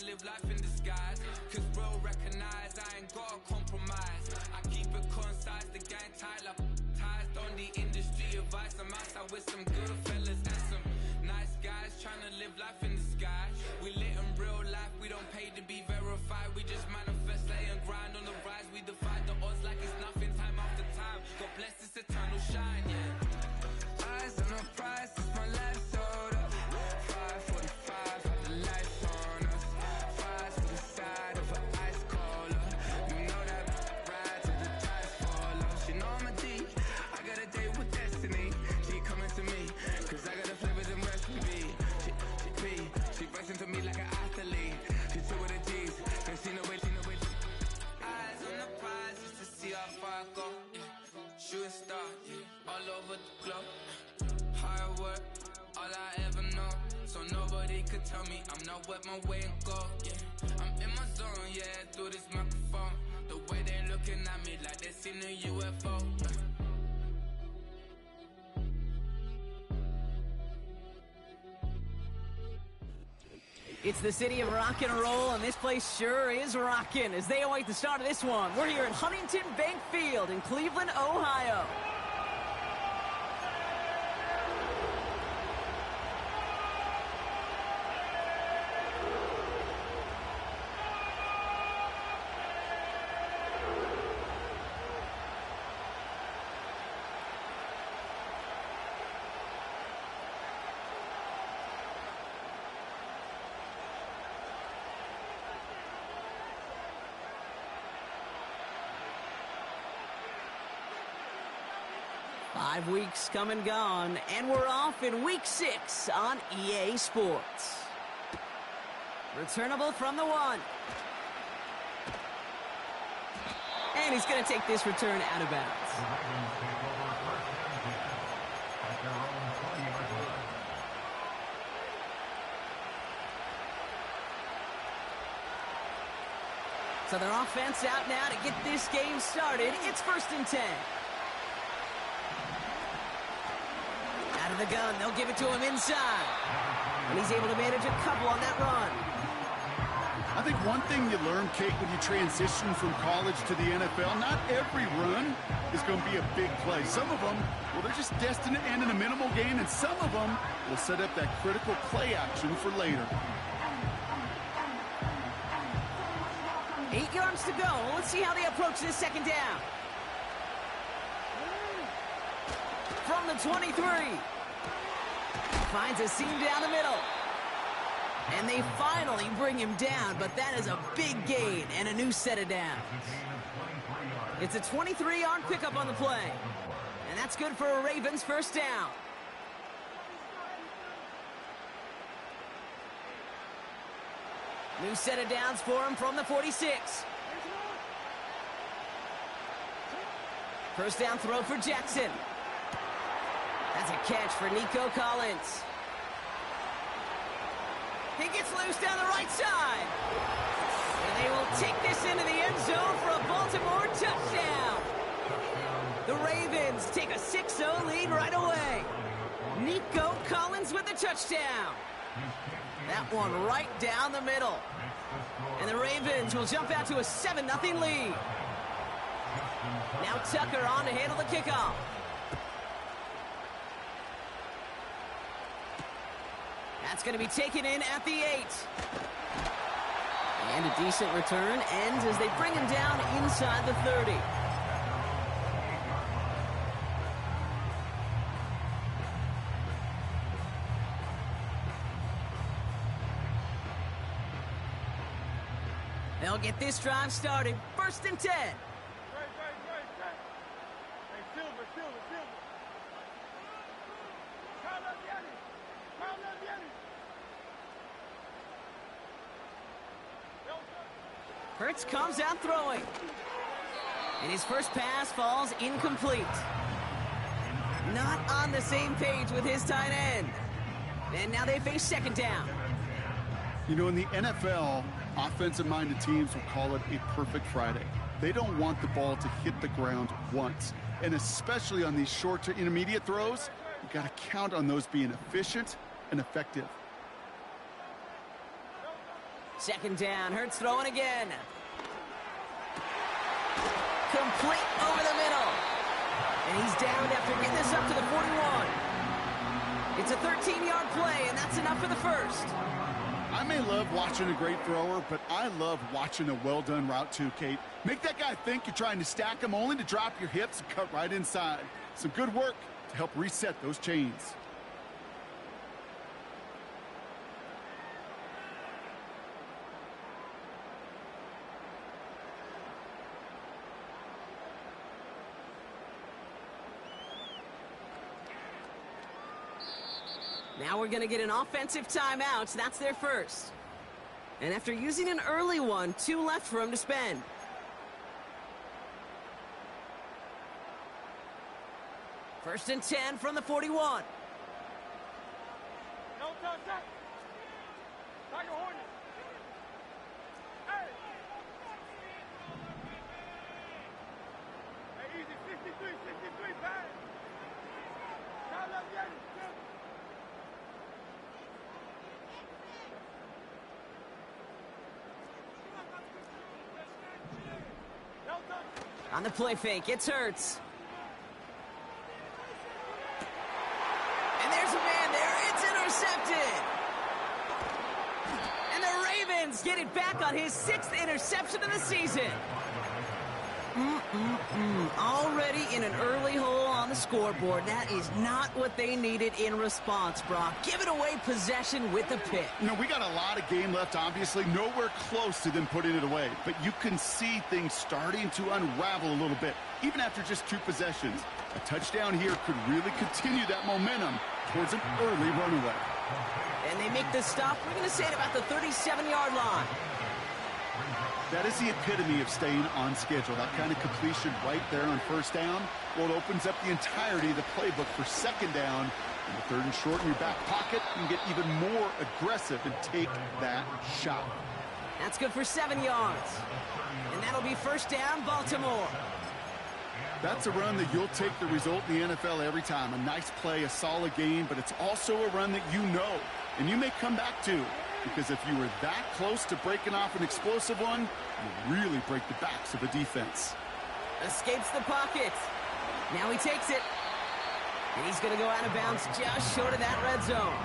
can't live life in disguise. Cause real recognize I ain't gotta compromise. I keep it concise, the gang tight like ties. On the industry advice, I'm outside with some good fellas and some nice guys trying to live life in disguise. We lit in real life, we don't pay to be verified. We just manifest, lay and grind on the rise. We defy the odds like it's nothing, time after time. God bless this eternal shine, yeah. Eyes on the prize, it's my life sold up. 5:45, have the lights on us. Fries to the side of an ice cola. You know that ride till the tires fall off. She know I'm a D, I got a date with destiny. She coming to me, cause I got the flavors and recipe. She racing to me like an athlete. She took with the G's, and she know it. Eyes on the prize just to see how far I go. Yeah. Shooting star, yeah. All over the globe. Hard work, all I ever know. So nobody could tell me I'm not wet my way and go. Yeah, I'm in my zone, yeah, through this microphone. The way they looking at me like they seen a UFO. It's the city of rock and roll, and this place sure is rocking as they await the start of this one. We're here at Huntington Bank Field in Cleveland, Ohio. Five weeks come and gone, and we're off in week 6 on EA Sports. Returnable from the 1. And he's going to take this return out of bounds. So their offense out now to get this game started. It's 1st and 10. Out of the gun, they'll give it to him inside. And he's able to manage a couple on that run. I think one thing you learn, Kate, when you transition from college to the NFL, not every run is going to be a big play. Some of them, well, they're just destined to end in a minimal gain, and some of them will set up that critical play action for later. 8 yards to go. Let's see how they approach this 2nd down. From the 23. Finds a seam down the middle. And they finally bring him down, but that is a big gain and a new set of downs. It's a 23-yard pickup on the play. And that's good for a Ravens 1st down. New set of downs for him from the 46. 1st down throw for Jackson. That's a catch for Nico Collins. He gets loose down the right side. And they will take this into the end zone for a Baltimore touchdown. The Ravens take a 6-0 lead right away. Nico Collins with the touchdown. That one right down the middle. And the Ravens will jump out to a 7-0 lead. Now Tucker on to handle the kickoff. That's going to be taken in at the 8. And a decent return ends as they bring him down inside the 30. They'll get this drive started. 1st and 10. Hey, Silver. Hurts comes out throwing. And his first pass falls incomplete. Not on the same page with his tight end. And now they face 2nd down. You know, in the NFL, offensive-minded teams will call it a perfect Friday. They don't want the ball to hit the ground once. And especially on these short to intermediate throws, you got to count on those being efficient and effective. Second down, Hurts throwing again. Complete over the middle. And he's down after getting this up to the 41. It's a 13-yard play, and that's enough for the first. I may love watching a great thrower, but I love watching a well-done route too, Kate. Make that guy think you're trying to stack him only to drop your hips and cut right inside. Some good work to help reset those chains. Now we're going to get an offensive timeout. That's their first. And after using an early one, 2 left for him to spend. First and 10 from the 41. No touch that. Like a Hornet. Hey. Hey, easy. 63, pass. Now left, yeah. On the play fake, it's Hurts. And there's a man there. It's intercepted. And the Ravens get it back on his 6th interception of the season. Already in an early hole on the scoreboard. That is not what they needed in response, Brock. Give it away possession with the pick. You know, we got a lot of game left, obviously. Nowhere close to them putting it away. But you can see things starting to unravel a little bit, even after just 2 possessions. A touchdown here could really continue that momentum towards an early runaway. And they make this stop, we're going to say, at about the 37-yard line. That is the epitome of staying on schedule. That kind of completion right there on first down. Well, it opens up the entirety of the playbook for second down. And the 3rd and short in your back pocket, you can get even more aggressive and take that shot. That's good for 7 yards. And that'll be first down, Baltimore. That's a run that you'll take the result in the NFL every time. A nice play, a solid game, but it's also a run that you know and you may come back to. Because if you were that close to breaking off an explosive one, you really break the backs of a defense. Escapes the pocket. Now he takes it. And he's going to go out of bounds just short of that red zone.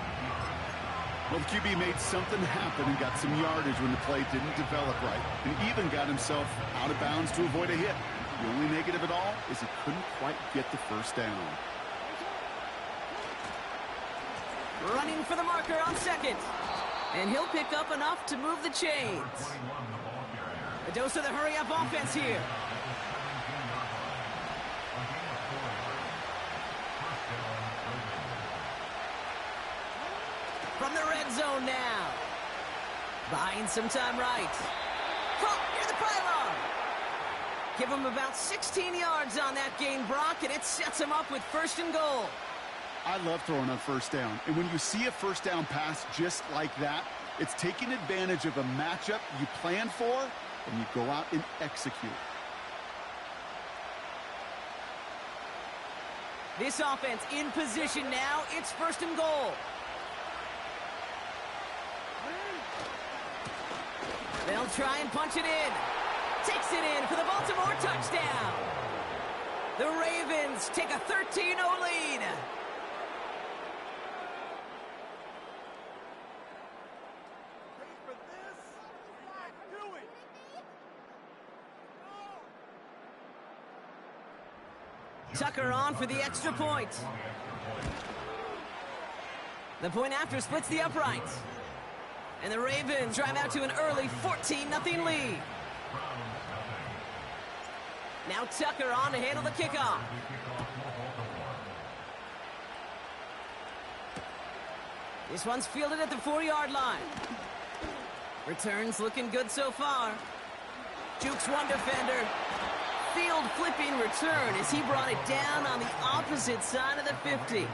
Well, the QB made something happen and got some yardage when the play didn't develop right. And even got himself out of bounds to avoid a hit. The only negative at all is he couldn't quite get the first down. Running for the marker on second. And he'll pick up enough to move the chains. A dose of the hurry-up offense here. From the red zone now. Buying some time right. Oh, near the pylon. Give him about 16 yards on that gain, Brock, and it sets him up with 1st and goal. I love throwing on first down. And when you see a first down pass just like that, it's taking advantage of a matchup you plan for, and you go out and execute. This offense in position now. It's 1st and goal. They'll try and punch it in. Takes it in for the Baltimore touchdown. The Ravens take a 13-0 lead. Tucker on for the extra point. The point after splits the uprights. And the Ravens drive out to an early 14-0 lead. Now Tucker on to handle the kickoff. This one's fielded at the 4-yard line. Returns looking good so far. Jukes one defender. Field flipping return as he brought it down on the opposite side of the 50.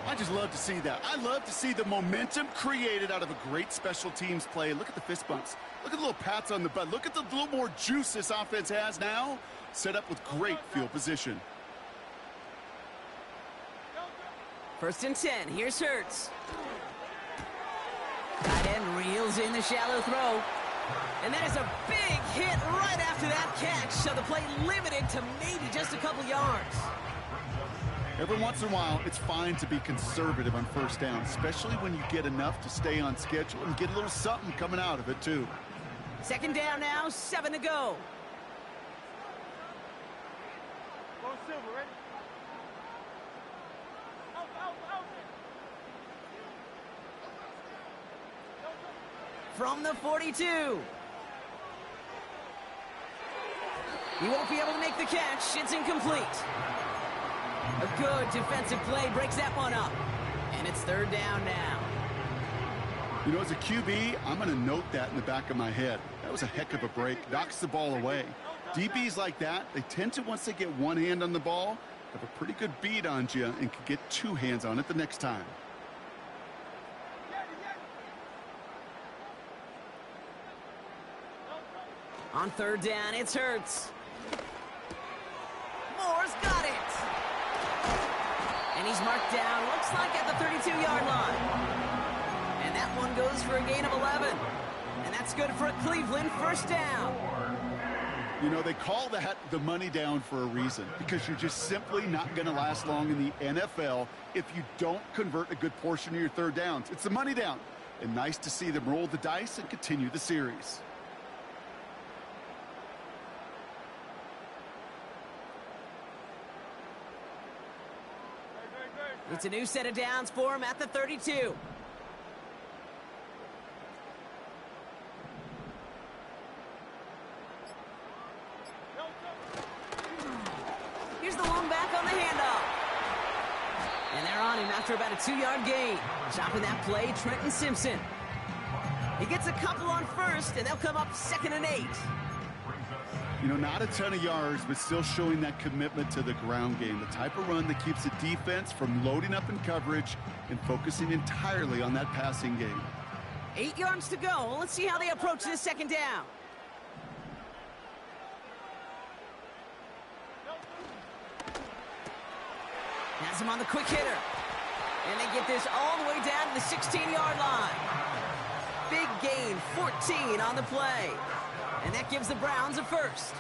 I just love to see that. I love to see the momentum created out of a great special teams play. Look at the fist bumps. Look at the little pats on the butt. Look at the little more juice this offense has now. Set up with great field position. 1st and 10. Here's Hurts. Tight end reels Drills in the shallow throw. And that is a big hit right after that catch. So the play limited to maybe just a couple yards. Every once in a while, it's fine to be conservative on first down, especially when you get enough to stay on schedule and get a little something coming out of it, too. Second down now, 7 to go. Go Silver, ready? Out, out, out. From the 42. He won't be able to make the catch. It's incomplete. A good defensive play breaks that one up. And it's third down now. You know, as a QB, I'm going to note that in the back of my head. That was a heck of a break. Knocks the ball away. DBs like that, they tend to, once they get one hand on the ball, have a pretty good beat on you and can get two hands on it the next time. On third down, it's Hurts. Moore's got it. And he's marked down, looks like at the 32-yard line. And that one goes for a gain of 11. And that's good for a Cleveland first down. You know, they call that the money down for a reason, because you're just simply not going to last long in the NFL if you don't convert a good portion of your third downs. It's the money down. And nice to see them roll the dice and continue the series. It's a new set of downs for him at the 32. Here's the long back on the handoff. And they're on him after about a 2-yard gain. Chopping that play, Trenton Simpson. He gets a couple on first, and they'll come up 2nd and 8. You know, not a ton of yards, but still showing that commitment to the ground game. The type of run that keeps the defense from loading up in coverage and focusing entirely on that passing game. 8 yards to go. Let's see how they approach this second down. Has him on the quick hitter. And they get this all the way down to the 16-yard line. Big gain, 14 on the play. And that gives the Browns a first.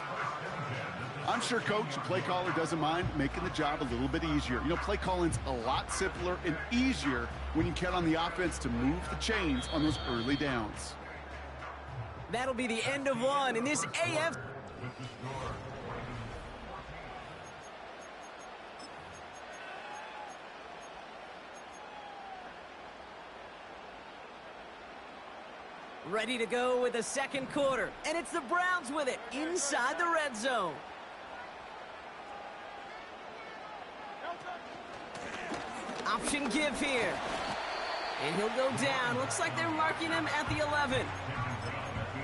I'm sure Coach, the play caller, doesn't mind making the job a little bit easier. You know, play calling's a lot simpler and easier when you count on the offense to move the chains on those early downs. That'll be the end of one in this AF. Ready to go with the second quarter. And it's the Browns with it inside the red zone. Option give here. And he'll go down. Looks like they're marking him at the 11.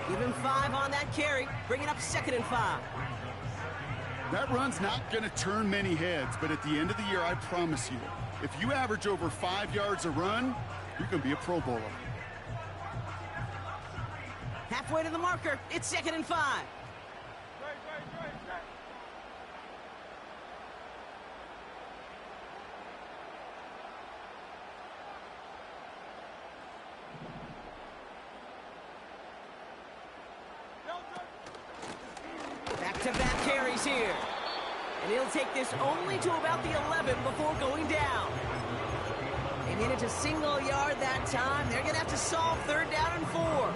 Give him 5 on that carry. Bring it up 2nd and 5. That run's not going to turn many heads, but at the end of the year, I promise you, if you average over 5 yards a run, you're going to be a Pro Bowler. Halfway to the marker. It's 2nd and 5. Back-to-back carries here. And he'll take this only to about the 11 before going down. They made it to single yard that time. They're going to have to solve 3rd down and 4.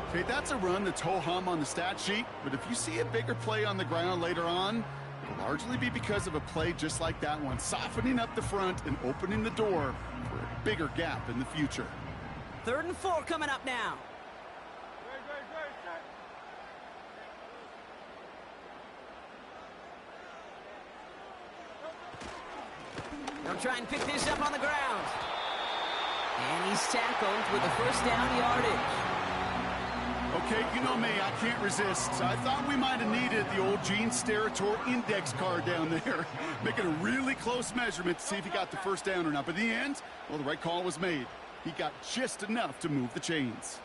Okay, that's a run that's ho-hum on the stat sheet, but if you see a bigger play on the ground later on, it'll largely be because of a play just like that one, softening up the front and opening the door for a bigger gap in the future. 3rd and 4 coming up now. They'll try and pick this up on the ground. And he's tackled with the first down yardage. Okay, you know me, I can't resist. I thought we might have needed the old Gene Steratore index card down there, making a really close measurement to see if he got the first down or not. But in the end, well, the right call was made. He got just enough to move the chains.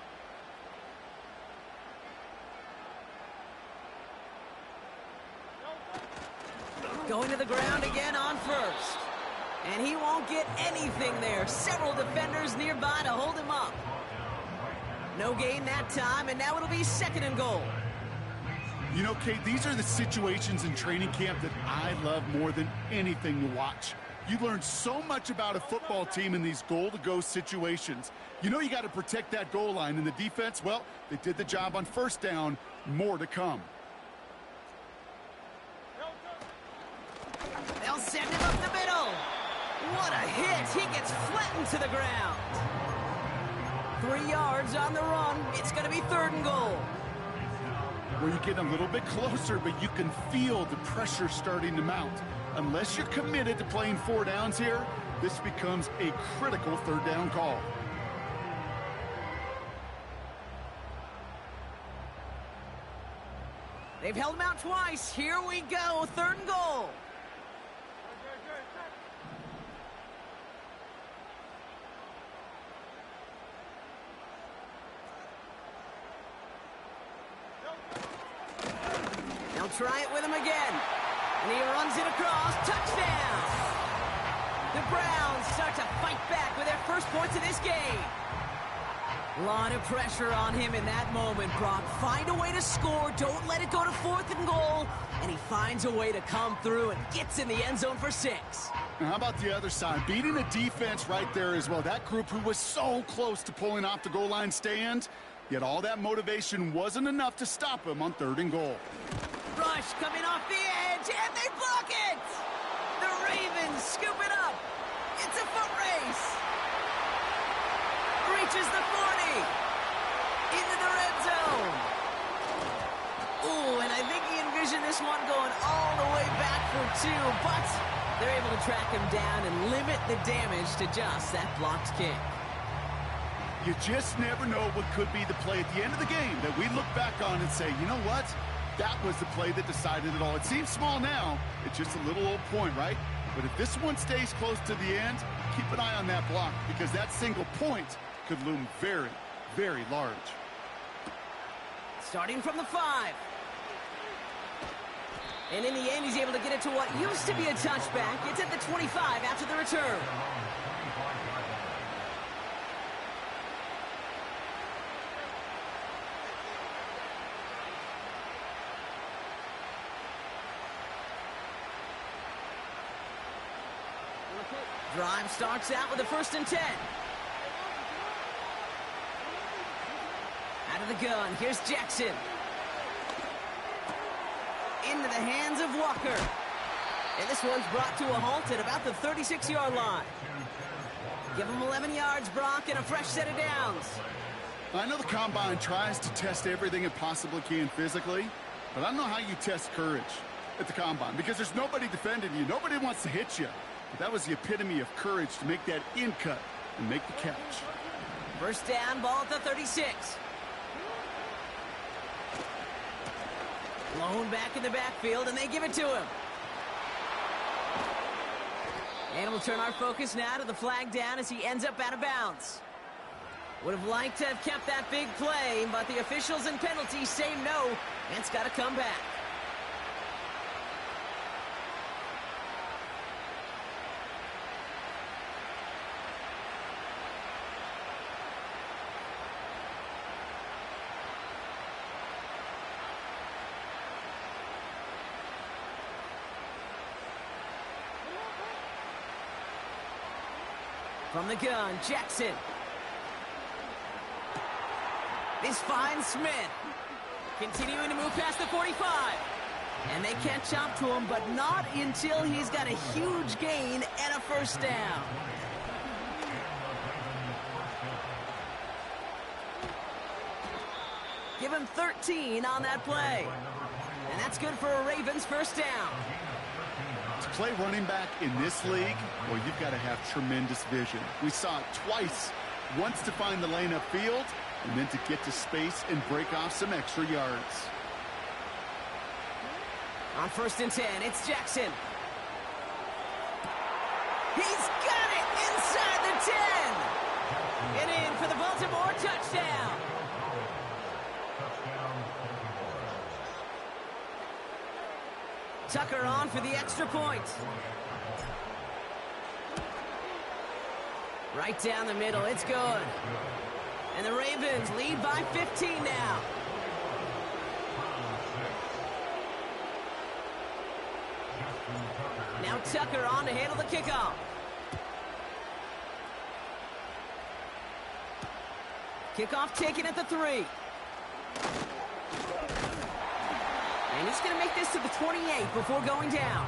Going to the ground again on first. And he won't get anything there. Several defenders nearby to hold him up. No gain that time, and now it'll be 2nd and goal. You know, Kate, these are the situations in training camp that I love more than anything to watch. You learn so much about a football team in these goal-to-go situations. You know you got to protect that goal line, and the defense, well, they did the job on 1st down. More to come. They'll send him up the middle. What a hit. He gets flattened to the ground. 3 yards on the run. It's going to be 3rd and goal. Where you get a little bit closer, but you can feel the pressure starting to mount. Unless you're committed to playing 4 downs here, this becomes a critical 3rd down call. They've held him out twice. Here we go. 3rd and goal. They'll try it with him again. And he runs it across. Touchdown! The Browns start to fight back with their first points of this game. A lot of pressure on him in that moment, Brock. Find a way to score. Don't let it go to 4th and goal. And he finds a way to come through and gets in the end zone for 6. Now, how about the other side? Beating the defense right there as well. That group who was so close to pulling off the goal line stand, yet all that motivation wasn't enough to stop him on 3rd and goal. Rush coming off the edge, and they block it! The Ravens scoop it up. It's a foot race. Reaches the 40. Into the red zone. Ooh, and I think he envisioned this one going all the way back for 2, but they're able to track him down and limit the damage to just that blocked kick. You just never know what could be the play at the end of the game that we look back on and say, you know what? That was the play that decided it all. It seems small now. It's just a little old point, right? But if this one stays close to the end, keep an eye on that block because that single point could loom very, very large. Starting from the 5. And in the end, he's able to get it to what used to be a touchback. It's at the 25 after the return. Drive starts out with a 1st and 10. Out of the gun, here's Jackson. Into the hands of Walker. And this one's brought to a halt at about the 36-yard line. Give him 11 yards, Brock, and a fresh set of downs. I know the Combine tries to test everything it possibly can physically, but I don't know how you test courage at the Combine because there's nobody defending you. Nobody wants to hit you. But that was the epitome of courage to make that in cut and make the catch. 1st down, ball at the 36. Blown back in the backfield, and they give it to him. And we'll turn our focus now to the flag down as he ends up out of bounds. Would have liked to have kept that big play, but the officials and penalties say no, and it's got to come back. From the gun, Jackson. This finds Smith. Continuing to move past the 45. And they catch up to him, but not until he's got a huge gain and a 1st down. Give him 13 on that play. And that's good for a Ravens 1st down. To play running back in this league, well, you've got to have tremendous vision. We saw it twice. Once to find the lane upfield, and then to get to space and break off some extra yards. On 1st and 10, it's Jackson. He's got it inside the 10. And in for the Baltimore touchdown. Tucker on for the extra point. Right down the middle, it's good. And the Ravens lead by 15 now. Now Tucker on to handle the kickoff. Kickoff taken at the 3. And he's going to make this to the 28 before going down.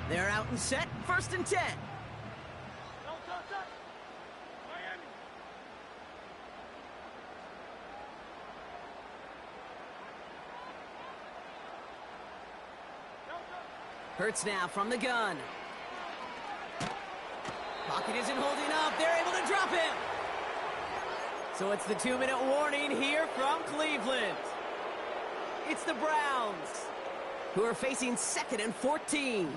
They're out and set, 1st and 10. Miami. Hurts now from the gun. Pocket isn't holding up. They're able to drop him. So it's the 2-minute warning here from Cleveland. It's the Browns, who are facing 2nd and 14.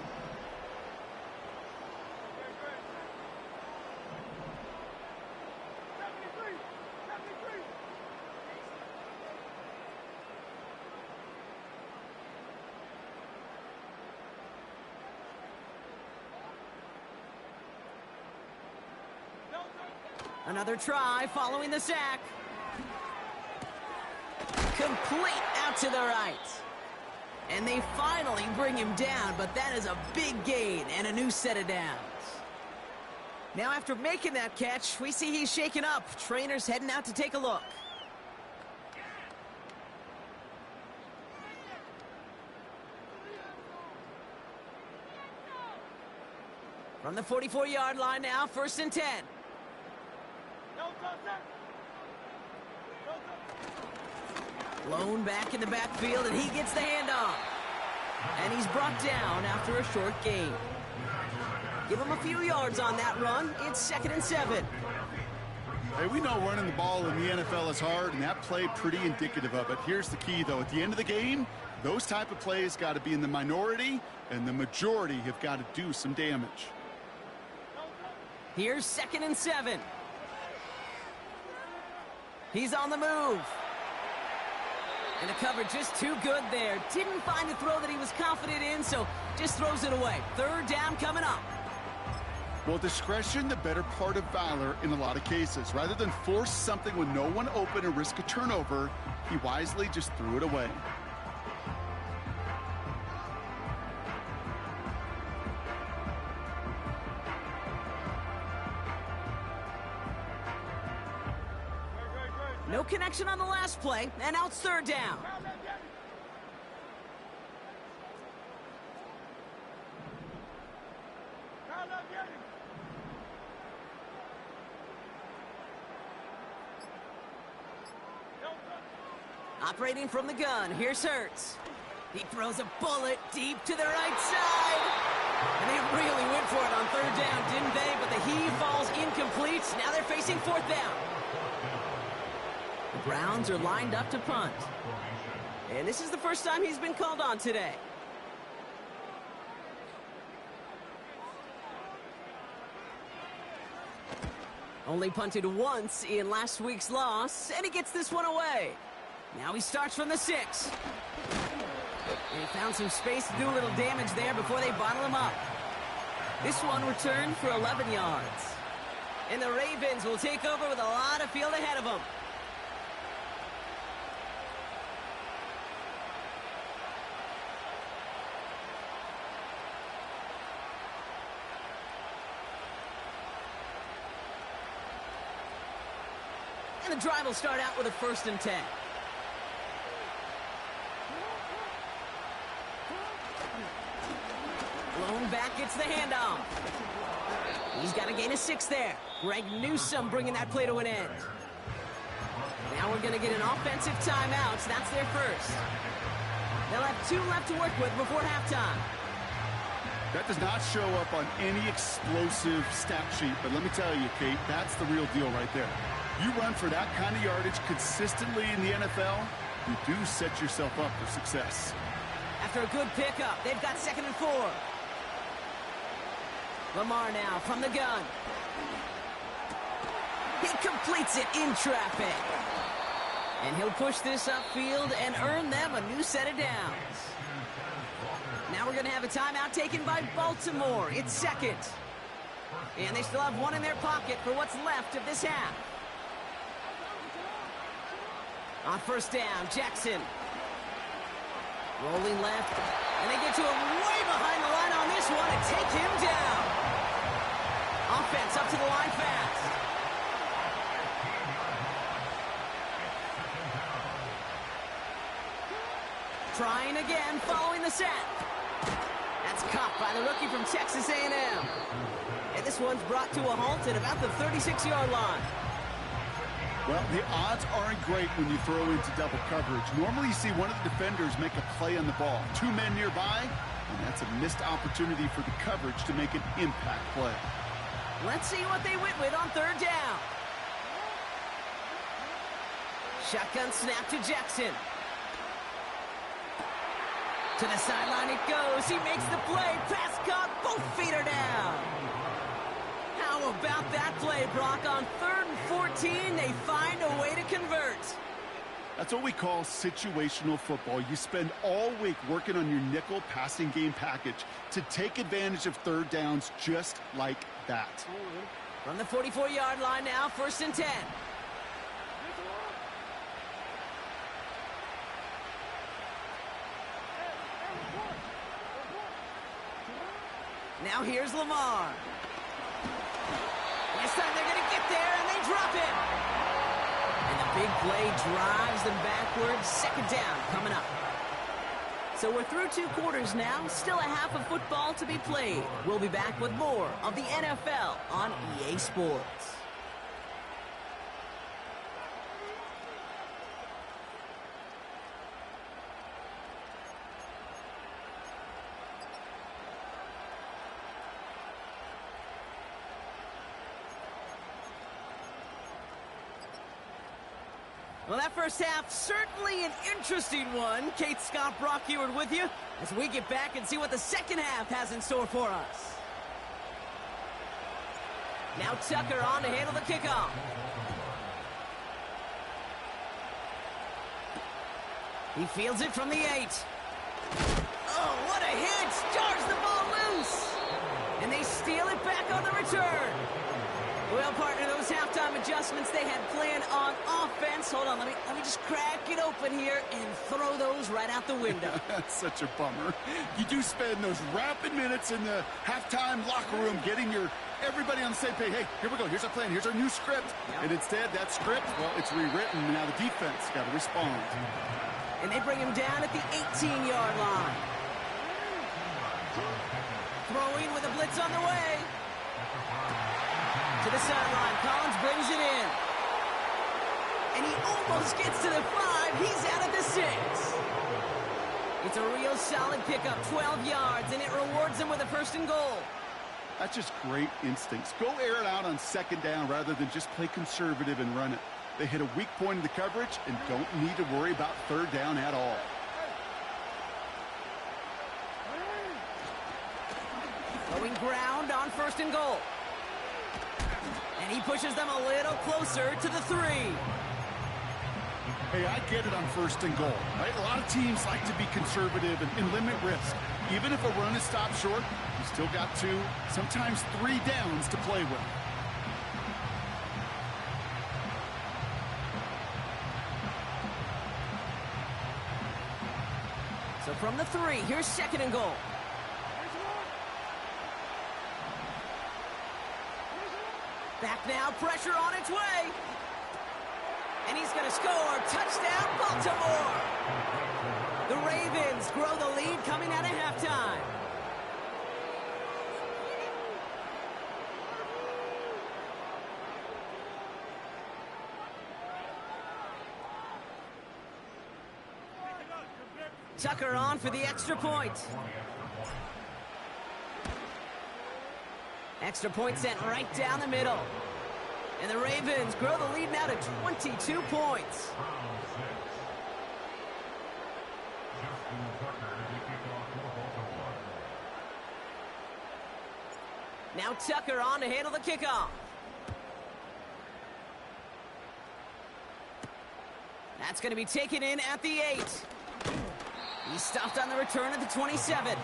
Another try following the sack. Complete out to the right. And they finally bring him down, but that is a big gain and a new set of downs. Now after making that catch, we see he's shaken up. Trainer's heading out to take a look. From the 44-yard line now, 1st and 10. Blown back in the backfield, and he gets the handoff. And he's brought down after a short gain. Give him a few yards on that run. It's 2nd and 7. Hey, we know running the ball in the NFL is hard, and that play pretty indicative of it. Here's the key, though. At the end of the game, those type of plays got to be in the minority, and the majority have got to do some damage. Here's 2nd and 7. He's on the move. And the cover just too good there. Didn't find the throw that he was confident in, so just throws it away. 3rd down coming up. Well, discretion, the better part of valor in a lot of cases. Rather than force something with no one open and risk a turnover, he wisely just threw it away. No connection on the last play, and now it's 3rd down. Operating from the gun, here's Hurts. He throws a bullet deep to the right side. And they really went for it on 3rd down, didn't they? But the heave falls incomplete. Now they're facing 4th down. The Browns are lined up to punt. And this is the first time he's been called on today. Only punted once in last week's loss, and he gets this one away. Now he starts from the 6. And he found some space to do a little damage there before they bottle him up. This one returned for 11 yards. And the Ravens will take over with a lot of field ahead of them. And the drive will start out with a 1st and 10. Blown back, gets the handoff. He's got to gain a 6 there. Greg Newsome bringing that play to an end. Now we're going to get an offensive timeout. So that's their first. They'll have 2 left to work with before halftime. That does not show up on any explosive stat sheet, but let me tell you, Kate, that's the real deal right there. You run for that kind of yardage consistently in the NFL, you do set yourself up for success. After a good pickup, they've got 2nd and 4. Lamar now from the gun. He completes it in traffic. And he'll push this upfield and earn them a new set of downs. Now we're going to have a timeout taken by Baltimore. It's second. And they still have one in their pocket for what's left of this half. On first down, Jackson. Rolling left. And they get to him way behind the line on this one and take him down. Offense up to the line fast. Trying again, following the set. That's caught by the rookie from Texas A&M. And this one's brought to a halt at about the 36-yard line. Well, the odds aren't great when you throw into double coverage. Normally you see one of the defenders make a play on the ball. Two men nearby, and that's a missed opportunity for the coverage to make an impact play. Let's see what they went with on third down. Shotgun snap to Jackson. To the sideline it goes. He makes the play. Pass caught. Both feet are down. How about that play, Brock? On 3rd and 14, they find a way to convert. That's what we call situational football. You spend all week working on your nickel passing game package to take advantage of third downs just like that. From the 44-yard line now, 1st and 10. Now here's Lamar. This time they're going to get there, and they drop it. And the big play drives them backwards. 2nd down coming up. So we're through 2 quarters now. Still a half of football to be played. We'll be back with more of the NFL on EA Sports. Well, that first half, certainly an interesting one. Kate Scott, Brock Eward with you as we get back and see what the second half has in store for us. Now Tucker on to handle the kickoff. He fields it from the 8. Oh, what a hit! Jars the ball loose! And they steal it back on the return. Well, partner, those halftime adjustments they had planned on offense. Hold on, let me just crack it open here and throw those right out the window. That's such a bummer. You do spend those rapid minutes in the halftime locker room getting everybody on the same page. Hey, here we go. Here's our plan. Here's our new script. Yep. And instead, that script, well, it's rewritten. Now the defense got to respond. And they bring him down at the 18-yard line. Throwing with a blitz on the way. To the sideline, Collins brings it in. And he almost gets to the 5. He's out of the 6. It's a real solid pickup, 12 yards, and it rewards him with a 1st and goal. That's just great instincts. Go air it out on 2nd down rather than just play conservative and run it. They hit a weak point in the coverage and don't need to worry about 3rd down at all. Going ground on 1st and goal. And he pushes them a little closer to the 3. Hey, I get it on 1st and goal, right? A lot of teams like to be conservative and limit risk. Even if a run is stopped short, you still got 2, sometimes 3 downs to play with. So from the 3, here's 2nd and goal. Back now, pressure on its way. And he's going to score. Touchdown, Baltimore. The Ravens grow the lead coming out of halftime. Tucker on for the extra point. Extra point sent right down the middle. And the Ravens grow the lead now to 22 points. Now Tucker on to handle the kickoff. That's going to be taken in at the 8. He stopped on the return at the 27.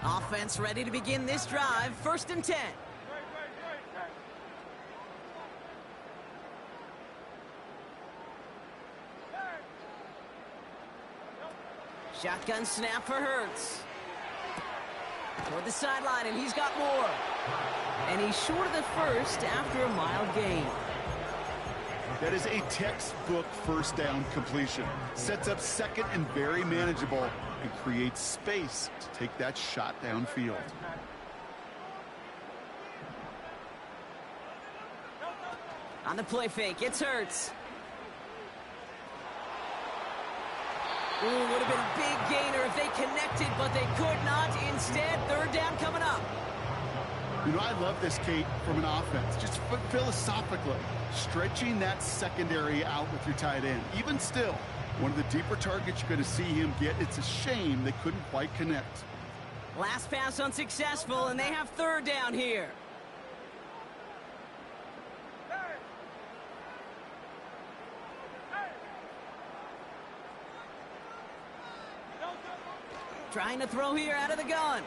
Offense ready to begin this drive. 1st and 10. Shotgun snap for Hurts. Toward the sideline, and he's got more. And he's short of the first after a mild gain. That is a textbook first down completion. Sets up 2nd and very manageable and creates space to take that shot downfield. On the play fake, it's Hurts. Ooh, would have been a big gainer if they connected, but they could not. Instead, 3rd down coming up. You know, I love this, Kate, from an offense. Just philosophically, stretching that secondary out with your tight end. Even still, one of the deeper targets you're going to see him get. It's a shame they couldn't quite connect. Last pass unsuccessful, and they have 3rd down here. Trying to throw here out of the gun.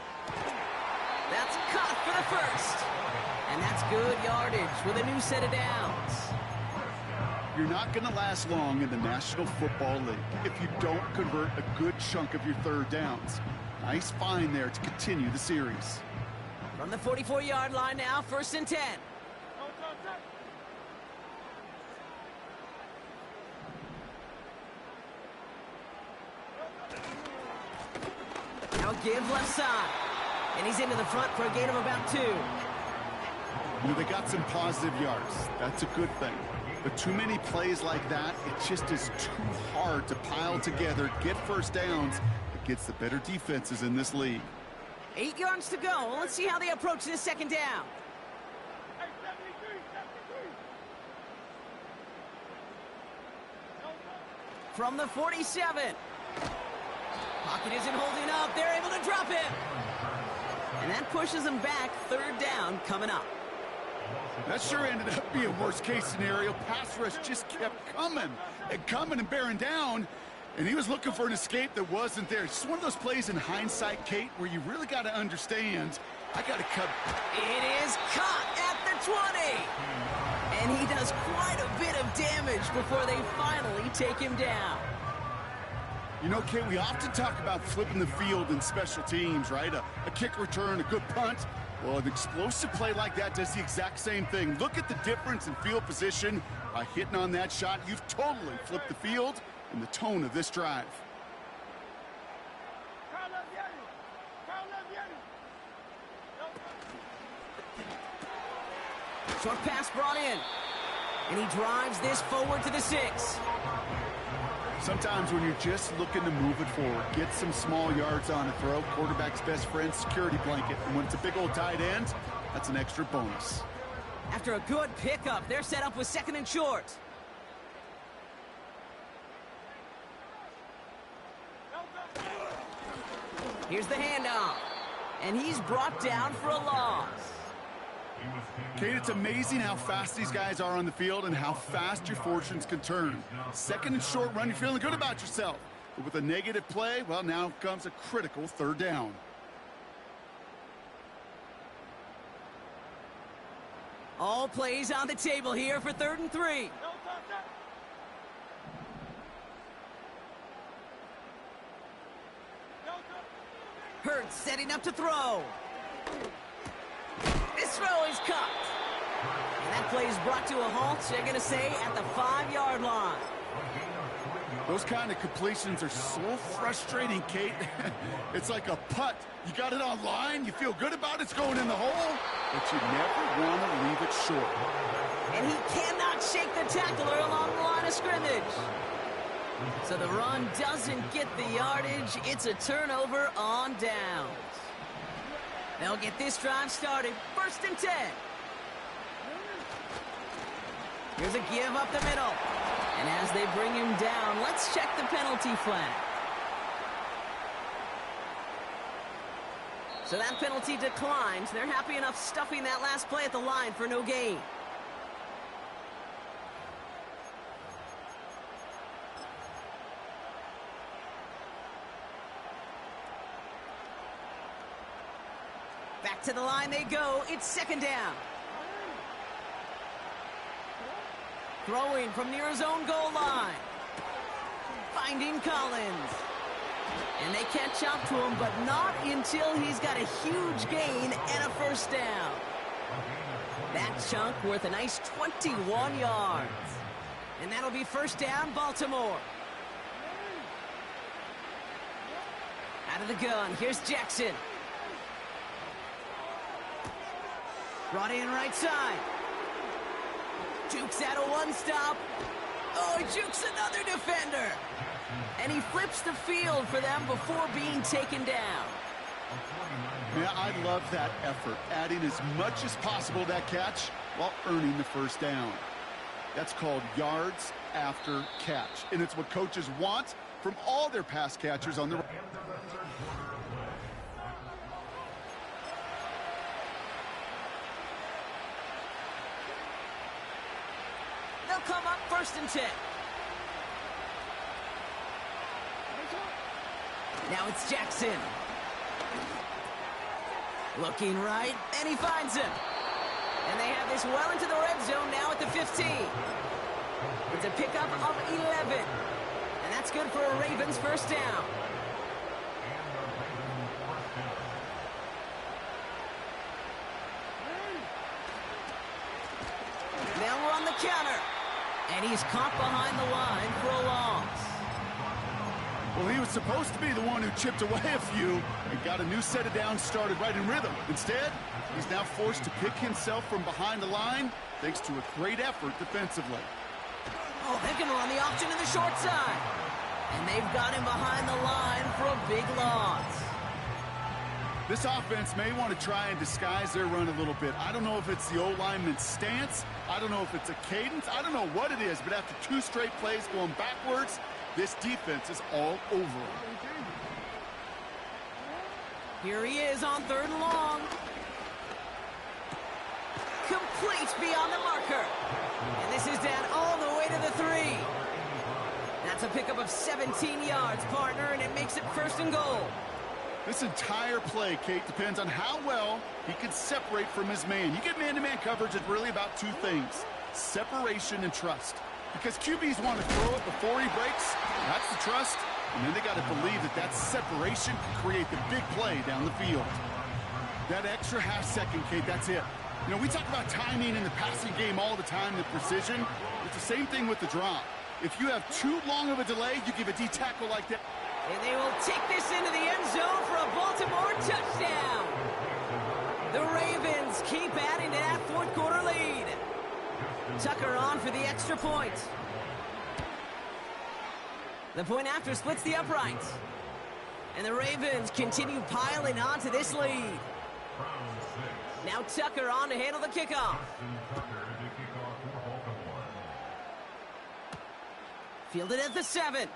That's caught for the 1st. And that's good yardage with a new set of downs. You're not going to last long in the National Football League if you don't convert a good chunk of your 3rd downs. Nice find there to continue the series. From the 44-yard line now, 1st and 10. Now give left side. And he's into the front for a gain of about 2. You know, they got some positive yards. That's a good thing. But too many plays like that, it just is too hard to pile together, get first downs against the better defenses in this league. 8 yards to go. Let's see how they approach this 2nd down. From the 47. Pocket isn't holding up. They're able to drop him. And that pushes them back. 3rd down coming up. That sure ended up being worst-case scenario. Pass rush just kept coming and bearing down. And he was looking for an escape that wasn't there. It's just one of those plays in hindsight, Kate, where you really got to understand, I got to cut. It is caught at the 20. And he does quite a bit of damage before they finally take him down. You know, Kate, we often talk about flipping the field in special teams, right? A kick return, a good punt. Well, an explosive play like that does the exact same thing. Look at the difference in field position. By hitting on that shot, you've totally flipped the field and the tone of this drive. Short pass brought in. And he drives this forward to the 6. Sometimes when you're just looking to move it forward, get some small yards on a throw, quarterback's best friend, security blanket. And when it's a big old tight end, that's an extra bonus. After a good pickup, they're set up with 2nd and short. Here's the handoff. And he's brought down for a loss. Kate, it's amazing how fast these guys are on the field and how fast your fortunes can turn. 2nd and short run, you're feeling good about yourself. But with a negative play, well, now comes a critical 3rd down. All plays on the table here for 3rd and 3. Hurts setting up to throw. This throw is caught. And that play is brought to a halt, they're going to say, at the 5-yard line. Those kind of completions are so frustrating, Kate. It's like a putt. You got it on line, you feel good about it's going in the hole, but you never want to leave it short. And he cannot shake the tackler along the line of scrimmage. So the run doesn't get the yardage. It's a turnover on downs. They'll get this drive started. 1st and 10. Here's a give up the middle. And as they bring him down, let's check the penalty flag. So that penalty declines. They're happy enough stuffing that last play at the line for no gain. Back to the line they go. It's second down. Throwing from near his own goal line. Finding Collins. And they catch up to him, but not until he's got a huge gain and a first down. That chunk worth a nice 21 yards. And that'll be first down, Baltimore. Out of the gun, here's Jackson. Brought in right side. Jukes out a one-stop. Oh, he jukes another defender. And he flips the field for them before being taken down. Yeah, I love that effort, adding as much as possible to that catch while earning the first down. That's called yards after catch, and it's what coaches want from all their pass catchers on the... They'll come up first and 10. Now it's Jackson. Looking right, and he finds him. And they have this well into the red zone now at the 15. It's a pickup of 11. And that's good for a Ravens first down. They'll run the counter. And he's caught behind the line for a loss. Well, he was supposed to be the one who chipped away a few and got a new set of downs started right in rhythm. Instead, he's now forced to pick himself from behind the line thanks to a great effort defensively. Oh, they're going to run the option to the short side. And they've got him behind the line for a big loss. This offense may want to try and disguise their run a little bit. I don't know if it's the O-lineman's stance. I don't know if it's a cadence. I don't know what it is, but after two straight plays going backwards, this defense is all over him. Here he is on third and long. Complete beyond the marker. And this is down all the way to the 3. That's a pickup of 17 yards, partner, and it makes it first and goal. This entire play, Kate, depends on how well he can separate from his man. You get man-to-man coverage, it's really about two things: separation and trust. Because QBs want to throw it before he breaks, that's the trust, and then they got to believe that that separation can create the big play down the field. That extra half second, Kate, that's it. You know, we talk about timing in the passing game all the time, the precision. It's the same thing with the drop. If you have too long of a delay, you give a D tackle like that. And they will take this into the end zone for a Baltimore touchdown. The Ravens keep adding to that fourth quarter lead. Tucker on for the extra point. The point after splits the uprights. And the Ravens continue piling on to this lead. Now Tucker on to handle the kickoff. Fielded at the 7.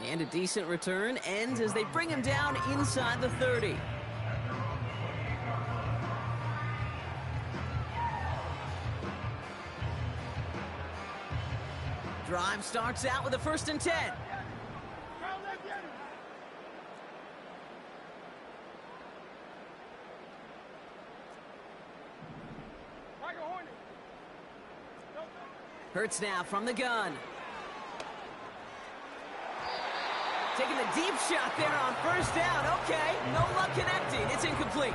And a decent return ends as they bring him down inside the 30. Drive starts out with a first and 10. Hurts now from the gun. Taking the deep shot there on first down. Okay, no luck connecting. It's incomplete.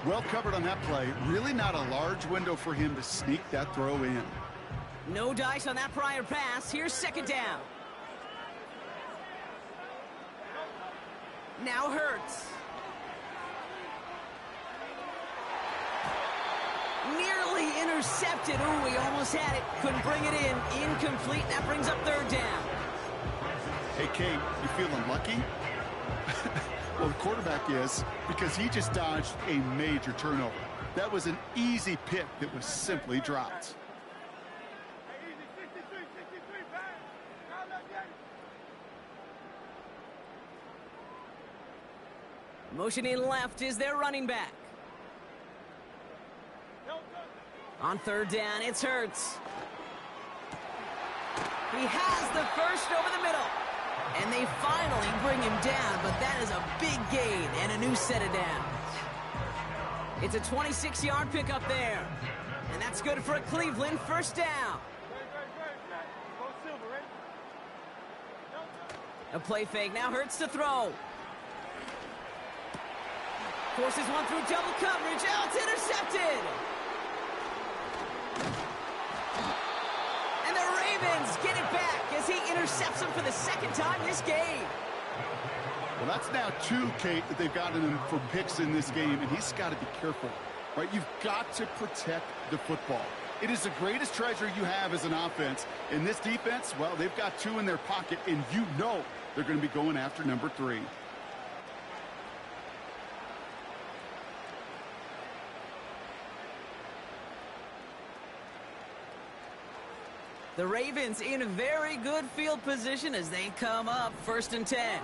Well covered on that play. Really not a large window for him to sneak that throw in. No dice on that prior pass. Here's second down. Now Hurts. Nearly intercepted. Ooh, he almost had it. Couldn't bring it in. Incomplete. That brings up third down. Hey, Kate, you feeling lucky? Well, the quarterback is, because he just dodged a major turnover. That was an easy pick that was simply dropped. Motioning left is their running back. On third down, it's Hurts. He has the first over the middle. And they finally bring him down, but that is a big gain and a new set of downs. It's a 26-yard pickup there. And that's good for a Cleveland first down. A play fake, now Hurts to throw. Forces one through double coverage. Oh, it's intercepted. And the Ravens get it back as he intercepts him for the second time this game. Well, that's now 2, Kate, that they've gotten him for picks in this game, and he's got to be careful, right? You've got to protect the football. It is the greatest treasure you have as an offense. In this defense, well, they've got 2 in their pocket, and you know they're going to be going after number 3. The Ravens in a very good field position as they come up first and 10.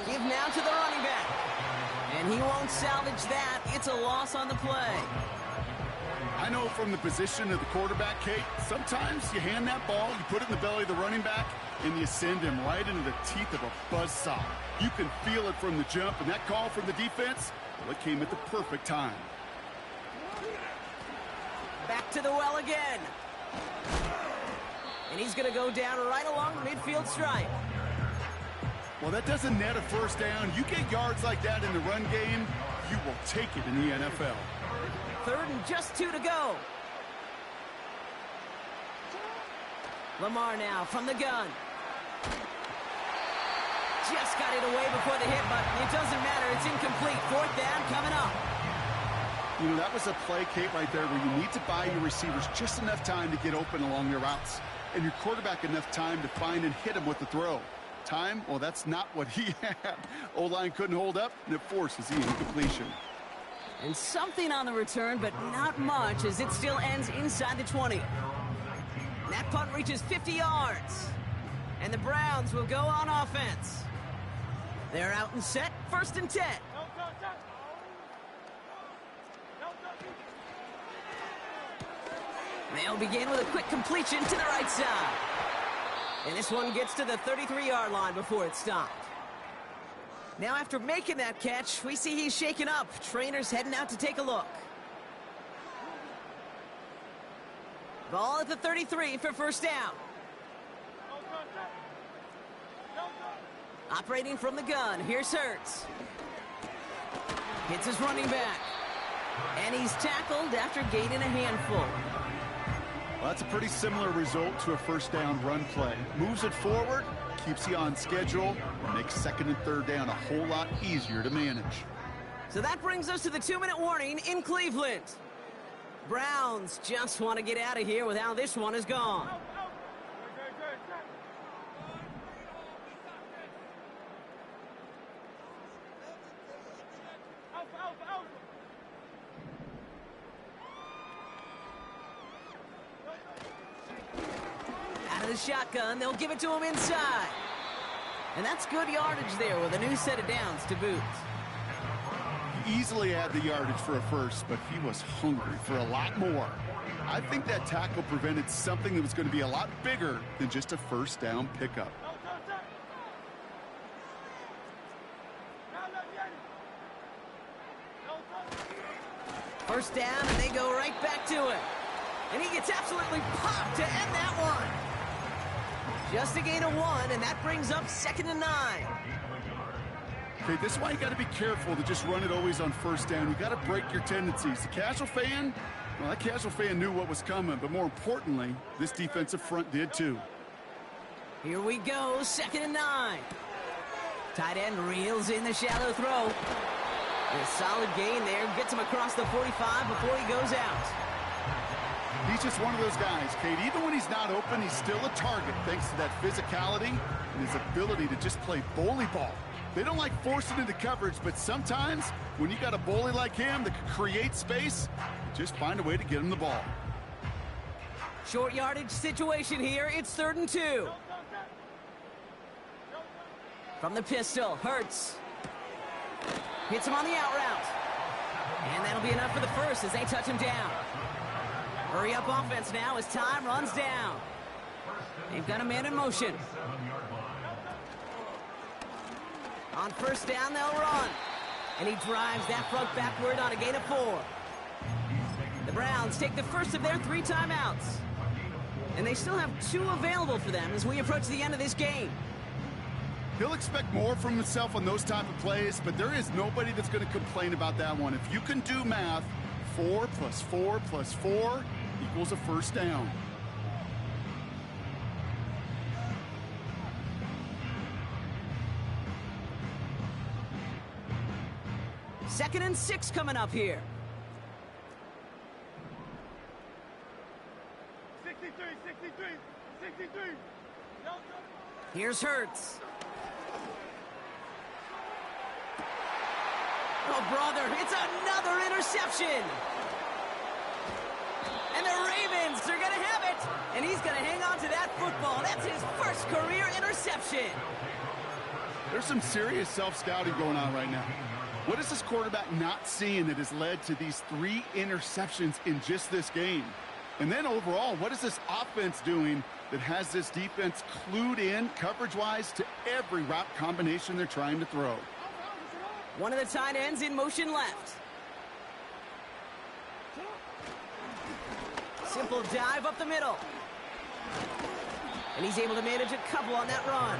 Give now to the running back. And he won't salvage that. It's a loss on the play. I know from the position of the quarterback, Kate, sometimes you hand that ball, you put it in the belly of the running back, and you send him right into the teeth of a buzzsaw. You can feel it from the jump, and that call from the defense, well, it came at the perfect time. Back to the well again. And he's going to go down right along the midfield stripe. Well, that doesn't net a first down. You get yards like that in the run game, you will take it in the NFL. Third and just 2 to go. Lamar now from the gun. Just got it away before the hit, but it doesn't matter. It's incomplete. Fourth down coming up. You know, that was a play, Kate, right there where you need to buy your receivers just enough time to get open along their routes, and your quarterback enough time to find and hit him with the throw. Time? Well, that's not what he had. O-line couldn't hold up, and it forces the incompletion. And something on the return, but not much, as it still ends inside the 20. That punt reaches 50 yards. And the Browns will go on offense. They're out and set, first and 10. They'll begin with a quick completion to the right side. And this one gets to the 33-yard line before it's stopped. Now after making that catch, we see he's shaken up. Trainer's heading out to take a look. Ball at the 33 for first down. Operating from the gun, here's Hurts. Hits his running back. And he's tackled after gaining a handful. Well, that's a pretty similar result to a first down run play. Moves it forward, keeps you on schedule, and makes second and third down a whole lot easier to manage. So that brings us to the 2-minute warning in Cleveland. Browns just want to get out of here with how this one is gone. Out of the shotgun, they'll give it to him inside. And that's good yardage there with a new set of downs to boot. He easily had the yardage for a first, but he was hungry for a lot more. I think that tackle prevented something that was going to be a lot bigger than just a first down pickup. First down, and they go right back to it. And he gets absolutely popped to end that one. Just a gain of 1, and that brings up second and 9. Okay, this is why you got to be careful to just run it always on first down. You got to break your tendencies. The casual fan, well, that casual fan knew what was coming, but more importantly, this defensive front did too. Here we go, second and 9. Tight end reels in the shallow throw. A solid gain there, gets him across the 45 before he goes out. He's just one of those guys, Kate. Even when he's not open, he's still a target thanks to that physicality and his ability to just play bully ball. They don't like forcing into coverage, but sometimes when you got a bully like him that can create space, just find a way to get him the ball. Short yardage situation here. It's third and 2. From the pistol, Hurts. Hits him on the out route. And that'll be enough for the first as they touch him down. Hurry up offense now as time runs down. They've got a man in motion. On first down, they'll run. And he drives that front backward on a gain of 4. The Browns take the first of their 3 timeouts. And they still have 2 available for them as we approach the end of this game. He'll expect more from himself on those type of plays, but there is nobody that's going to complain about that one. If you can do math, 4 + 4 + 4 equals a first down. Second and 6 coming up here. 63, 63, 63. Here's Hurts. Oh, brother, it's another interception. And the Ravens are going to have it. And he's going to hang on to that football. That's his first career interception. There's some serious self-scouting going on right now. What is this quarterback not seeing that has led to these 3 interceptions in just this game? And then overall, what is this offense doing that has this defense clued in coverage-wise to every route combination they're trying to throw? One of the tight ends in motion left. Simple dive up the middle. And he's able to manage a couple on that run.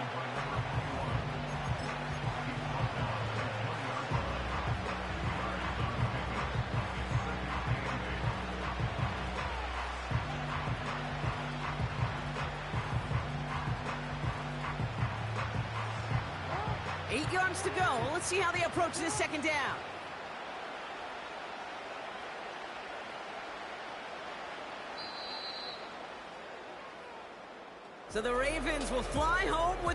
Eight yards to go. Let's see how they approach this second down. So the Ravens will fly home with